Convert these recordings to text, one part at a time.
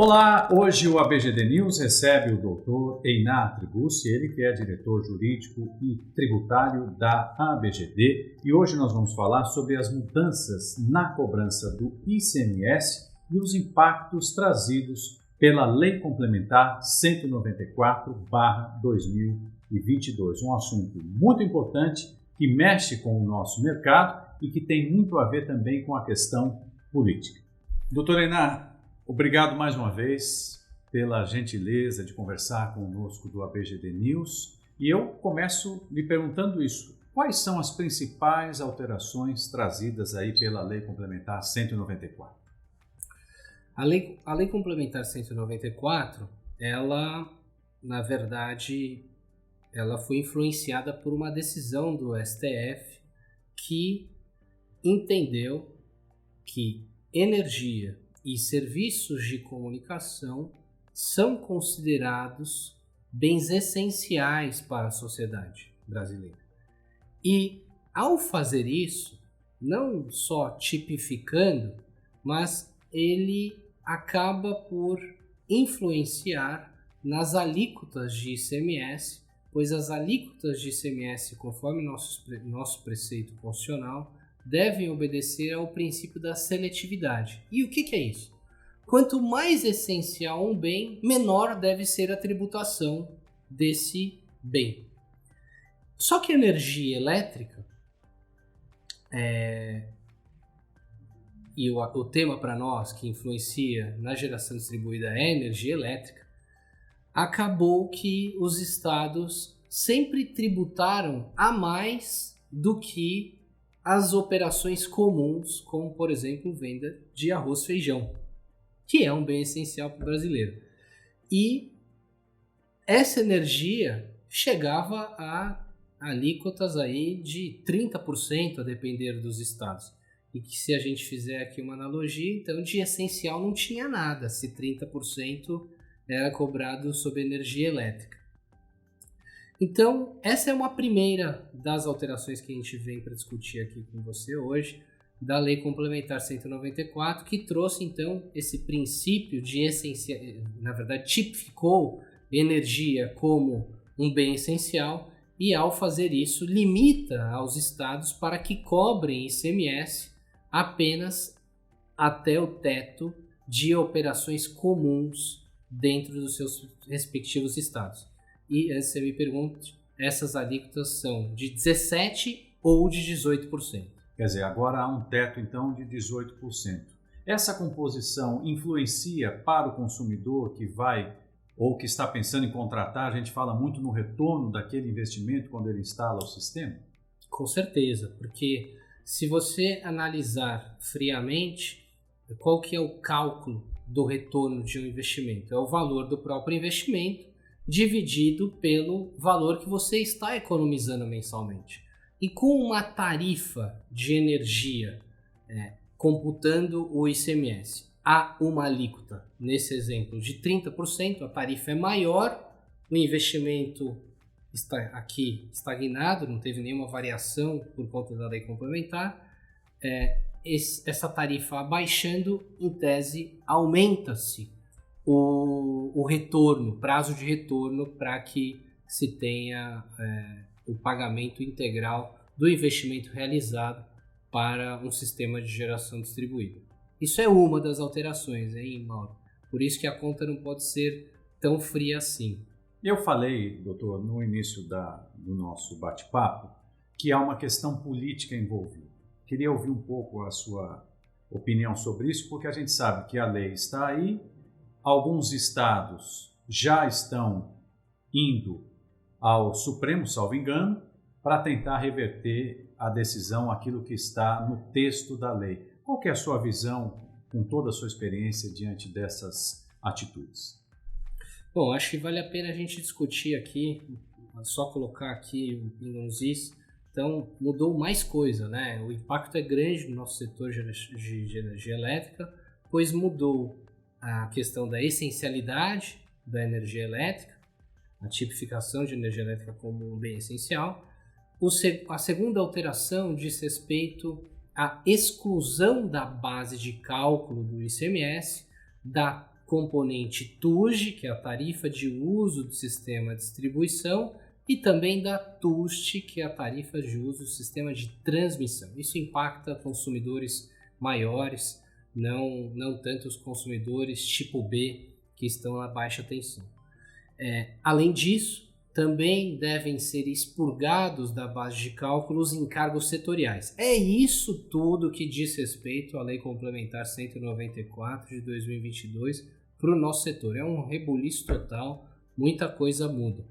Olá, hoje o ABGD News recebe o Dr. Einar Tribuzzi, ele que é diretor jurídico e tributário da ABGD, e hoje nós vamos falar sobre as mudanças na cobrança do ICMS e os impactos trazidos pela Lei Complementar 194/2022, um assunto muito importante que mexe com o nosso mercado e que tem muito a ver também com a questão política. Dr. Einar, obrigado mais uma vez pela gentileza de conversar conosco do ABGD News. E eu começo lhe perguntando isso. Quais são as principais alterações trazidas aí pela Lei Complementar 194? A Lei Complementar 194, ela, na verdade, ela foi influenciada por uma decisão do STF que entendeu que energia e serviços de comunicação são considerados bens essenciais para a sociedade brasileira. E, ao fazer isso, não só tipificando, mas ele acaba por influenciar nas alíquotas de ICMS, pois as alíquotas de ICMS, conforme nosso preceito constitucional, devem obedecer ao princípio da seletividade. E o que é isso? Quanto mais essencial um bem, menor deve ser a tributação desse bem. Só que a energia elétrica, e o tema para nós que influencia na geração distribuída é a energia elétrica, acabou que os estados sempre tributaram a mais do que as operações comuns, como, por exemplo, venda de arroz e feijão, que é um bem essencial para o brasileiro. E essa energia chegava a alíquotas aí de 30%, a depender dos estados. E que, se a gente fizer aqui uma analogia, então de essencial não tinha nada, se 30% era cobrado sobre energia elétrica. Então, essa é uma primeira das alterações que a gente vem para discutir aqui com você hoje, da Lei Complementar 194, que trouxe, então, esse princípio de na verdade, tipificou energia como um bem essencial e, ao fazer isso, limita aos estados para que cobrem ICMS apenas até o teto de operações comuns dentro dos seus respectivos estados. E, antes você me pergunte, essas alíquotas são de 17% ou de 18%. Quer dizer, agora há um teto, então, de 18%. Essa composição influencia para o consumidor que vai ou que está pensando em contratar? A gente fala muito no retorno daquele investimento quando ele instala o sistema? Com certeza, porque se você analisar friamente, qual que é o cálculo do retorno de um investimento? É o valor do próprio investimento dividido pelo valor que você está economizando mensalmente. E com uma tarifa de energia computando o ICMS a uma alíquota, nesse exemplo, de 30%, a tarifa é maior, o investimento está aqui estagnado, não teve nenhuma variação por conta da lei complementar, essa tarifa abaixando, em tese, aumenta-se o retorno, prazo de retorno, para que se tenha o pagamento integral do investimento realizado para um sistema de geração distribuída. Isso é uma das alterações, hein, Mauro? Por isso que a conta não pode ser tão fria assim. Eu falei, doutor, no início do nosso bate-papo, que há uma questão política envolvida. Queria ouvir um pouco a sua opinião sobre isso, porque a gente sabe que a lei está aí, alguns estados já estão indo ao Supremo, salvo engano, para tentar reverter a decisão, aquilo que está no texto da lei. Qual que é a sua visão, com toda a sua experiência, diante dessas atitudes? Bom, acho que vale a pena a gente discutir aqui, só colocar aqui nos is. Então, mudou mais coisa, né? O impacto é grande no nosso setor de energia elétrica, pois mudou a questão da essencialidade da energia elétrica, a tipificação de energia elétrica como um bem essencial. A segunda alteração diz respeito à exclusão da base de cálculo do ICMS da componente TUSD, que é a tarifa de uso do sistema de distribuição, e também da TUST, que é a tarifa de uso do sistema de transmissão. Isso impacta consumidores maiores, não tanto os consumidores tipo B, que estão na baixa tensão. Além disso, também devem ser expurgados da base de cálculo os encargos setoriais. É isso tudo que diz respeito à Lei Complementar 194 de 2022 para o nosso setor. É um rebuliço total, muita coisa muda.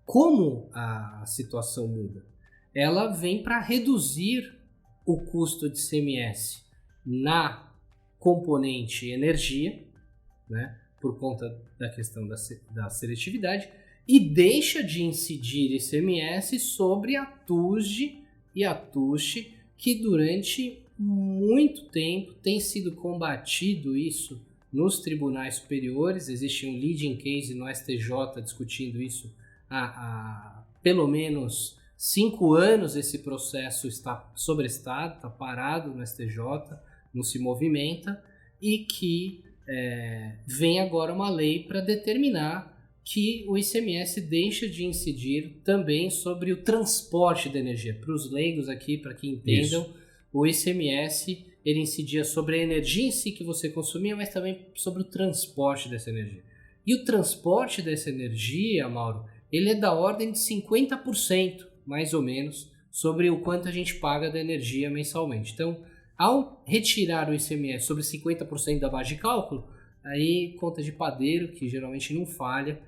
Como a situação muda? Ela vem para reduzir o custo de ICMS na componente energia, né, por conta da questão da seletividade, e deixa de incidir ICMS sobre a TUSD e a TUST, que durante muito tempo tem sido combatido isso nos tribunais superiores. Existe um leading case no STJ discutindo isso há pelo menos 5 anos. Esse processo está sobrestado, está parado no STJ, não se movimenta, e que vem agora uma lei para determinar que o ICMS deixa de incidir também sobre o transporte da energia. Para os leigos aqui, para que entendam, isso. O ICMS ele incidia sobre a energia em si que você consumia, mas também sobre o transporte dessa energia. E o transporte dessa energia, Mauro, ele é da ordem de 50%, mais ou menos, sobre o quanto a gente paga da energia mensalmente. Então, ao retirar o ICMS sobre 50% da base de cálculo, aí conta de padeiro, que geralmente não falha,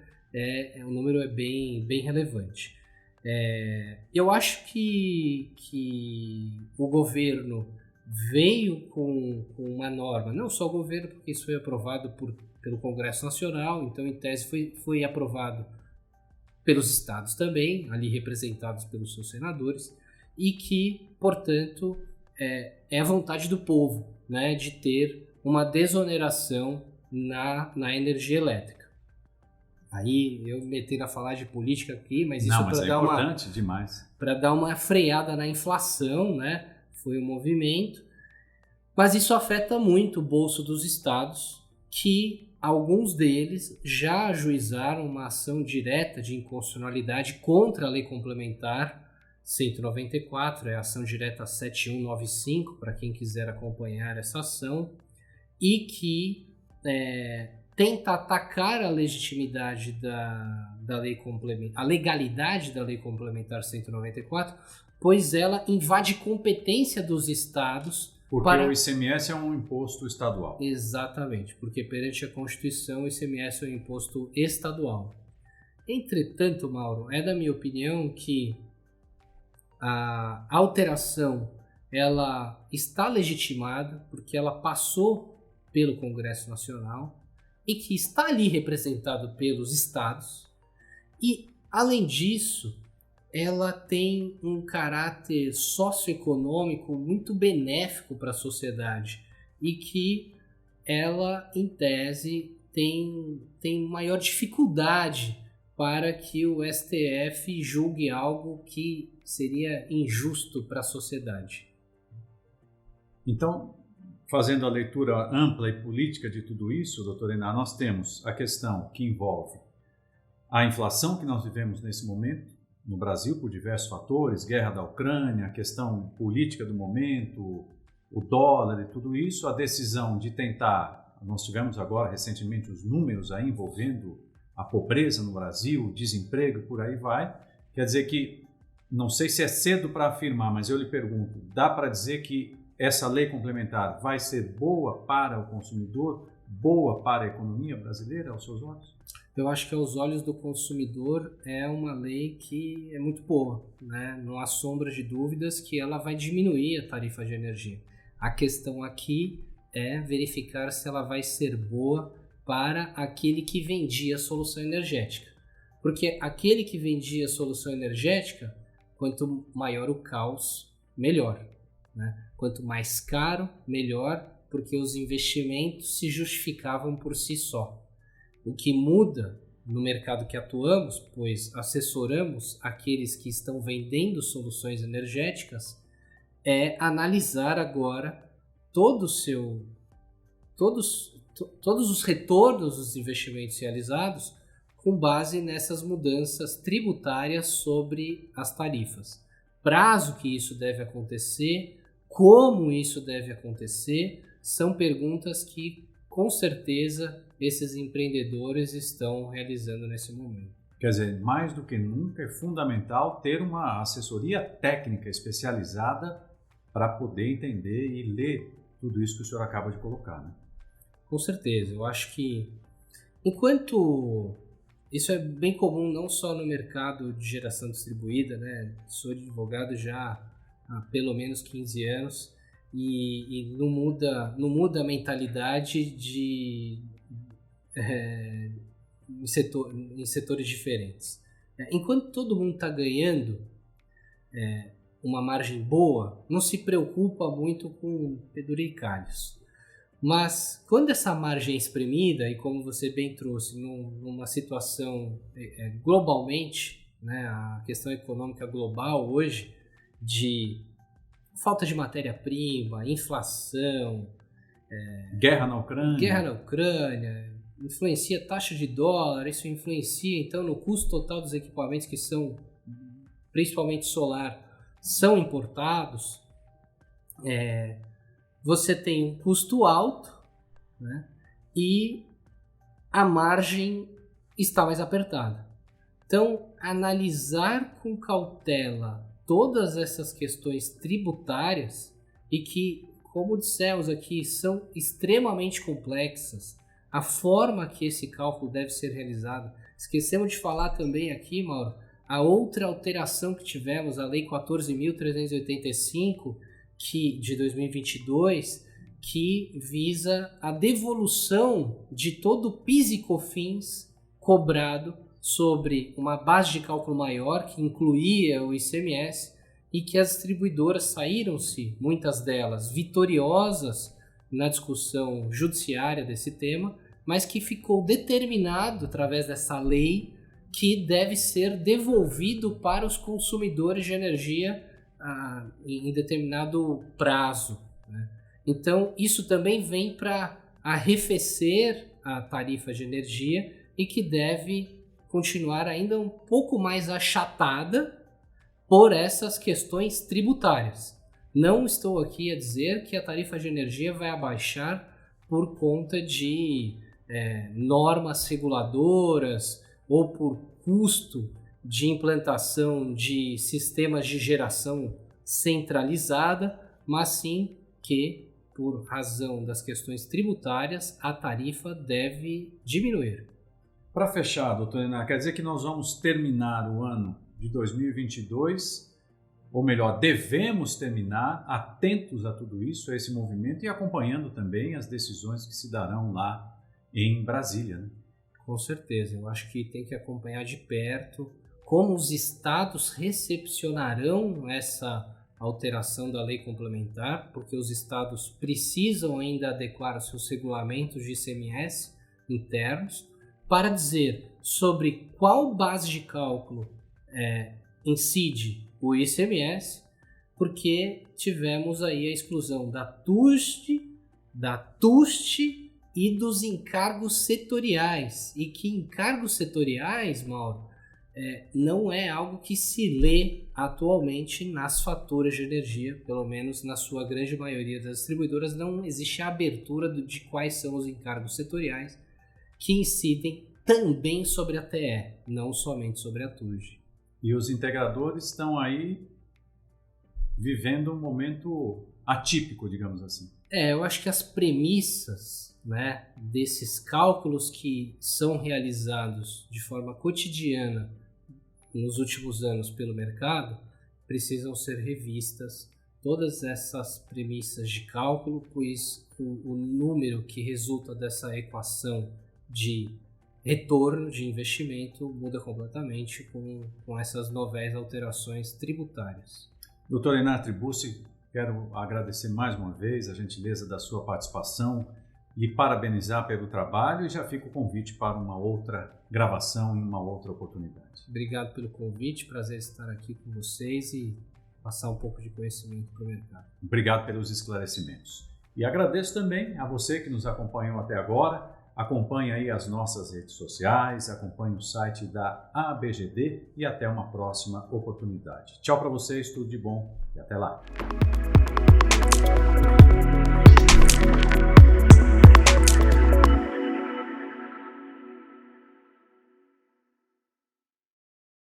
o número é bem relevante. Eu acho que o governo veio com uma norma, não só o governo, porque isso foi aprovado pelo Congresso Nacional, então em tese foi aprovado pelos estados também, ali representados pelos seus senadores, e que, portanto, é a vontade do povo, né, de ter uma desoneração na energia elétrica. Aí eu metendo a falar de política aqui, mas isso para dar importante demais. Para dar uma freada na inflação, né? Foi um movimento. Mas isso afeta muito o bolso dos estados, que alguns deles já ajuizaram uma ação direta de inconstitucionalidade contra a Lei Complementar 194, é a ação direta 7195, para quem quiser acompanhar essa ação, e que tenta atacar a legitimidade da Lei Complementar, a legalidade da Lei Complementar 194, pois ela invade competência dos estados. Porque o ICMS é um imposto estadual. Exatamente, porque perante a Constituição o ICMS é um imposto estadual. Entretanto, Mauro, é da minha opinião que a alteração ela está legitimada porque ela passou pelo Congresso Nacional e que está ali representado pelos estados, e além disso ela tem um caráter socioeconômico muito benéfico para a sociedade e que ela, em tese, tem maior dificuldade para que o STF julgue algo que seria injusto para a sociedade. Então, fazendo a leitura ampla e política de tudo isso, doutor Enar, nós temos a questão que envolve a inflação que nós vivemos nesse momento no Brasil por diversos fatores, guerra da Ucrânia, a questão política do momento, o dólar e tudo isso, a decisão de tentar, nós tivemos agora recentemente os números aí envolvendo a pobreza no Brasil, o desemprego, por aí vai. Quer dizer que, não sei se é cedo para afirmar, mas eu lhe pergunto, dá para dizer que essa lei complementar vai ser boa para o consumidor, boa para a economia brasileira, aos seus olhos? Eu acho que aos olhos do consumidor é uma lei que é muito boa, né? Não há sombra de dúvidas que ela vai diminuir a tarifa de energia. A questão aqui é verificar se ela vai ser boa para aquele que vendia a solução energética. Porque aquele que vendia a solução energética, quanto maior o caos, melhor, né? Quanto mais caro, melhor, porque os investimentos se justificavam por si só. O que muda no mercado que atuamos, pois assessoramos aqueles que estão vendendo soluções energéticas, é analisar agora toda todos os retornos dos investimentos realizados com base nessas mudanças tributárias sobre as tarifas. Prazo que isso deve acontecer, como isso deve acontecer, são perguntas que, com certeza, esses empreendedores estão realizando nesse momento. Quer dizer, mais do que nunca é fundamental ter uma assessoria técnica especializada para poder entender e ler tudo isso que o senhor acaba de colocar, né? Com certeza, eu acho que enquanto isso é bem comum não só no mercado de geração distribuída, né? Sou advogado já há pelo menos 15 anos e não muda a mentalidade em setores diferentes. Enquanto todo mundo está ganhando uma margem boa, não se preocupa muito com penduricalhos. Mas quando essa margem é espremida, e como você bem trouxe, numa situação globalmente, né, a questão econômica global hoje, de falta de matéria-prima, inflação, guerra na Ucrânia, influencia a taxa de dólar, isso influencia então no custo total dos equipamentos que são, principalmente solar, são importados. Você tem um custo alto, né, e a margem está mais apertada. Então, analisar com cautela todas essas questões tributárias e que, como dissemos aqui, são extremamente complexas, a forma que esse cálculo deve ser realizado. Esquecemos de falar também aqui, Mauro, a outra alteração que tivemos, a Lei 14.385, de 2022, que visa a devolução de todo o PIS e COFINS cobrado sobre uma base de cálculo maior, que incluía o ICMS, e que as distribuidoras saíram-se, muitas delas, vitoriosas na discussão judiciária desse tema, mas que ficou determinado, através dessa lei, que deve ser devolvido para os consumidores de energia em determinado prazo, né? Então, isso também vem para arrefecer a tarifa de energia e que deve continuar ainda um pouco mais achatada por essas questões tributárias. Não estou aqui a dizer que a tarifa de energia vai abaixar por conta de normas reguladoras ou por custo de implantação de sistemas de geração centralizada, mas sim que, por razão das questões tributárias, a tarifa deve diminuir. Para fechar, doutor Enar, quer dizer que nós vamos terminar o ano de 2022, ou melhor, devemos terminar atentos a tudo isso, a esse movimento, e acompanhando também as decisões que se darão lá em Brasília, né? Com certeza, eu acho que tem que acompanhar de perto como os estados recepcionarão essa alteração da lei complementar, porque os estados precisam ainda adequar os seus regulamentos de ICMS internos para dizer sobre qual base de cálculo incide o ICMS, porque tivemos aí a exclusão da TUST e dos encargos setoriais, e que encargos setoriais, Mauro, não é algo que se lê atualmente nas faturas de energia, pelo menos na sua grande maioria das distribuidoras, não existe a abertura de quais são os encargos setoriais que incidem também sobre a TE, não somente sobre a TUG. E os integradores estão aí vivendo um momento atípico, digamos assim. Eu acho que as premissas, né, desses cálculos que são realizados de forma cotidiana nos últimos anos pelo mercado precisam ser revistas. Todas essas premissas de cálculo, pois o número que resulta dessa equação de retorno de investimento muda completamente com essas novas alterações tributárias. Doutor Enar Tribuzzi, quero agradecer mais uma vez a gentileza da sua participação e parabenizar pelo trabalho, e já fica o convite para uma outra gravação em uma outra oportunidade. Obrigado pelo convite, prazer estar aqui com vocês e passar um pouco de conhecimento para o mercado. Obrigado pelos esclarecimentos. E agradeço também a você que nos acompanhou até agora. Acompanhe aí as nossas redes sociais, acompanhe o site da ABGD e até uma próxima oportunidade. Tchau para vocês, tudo de bom e até lá.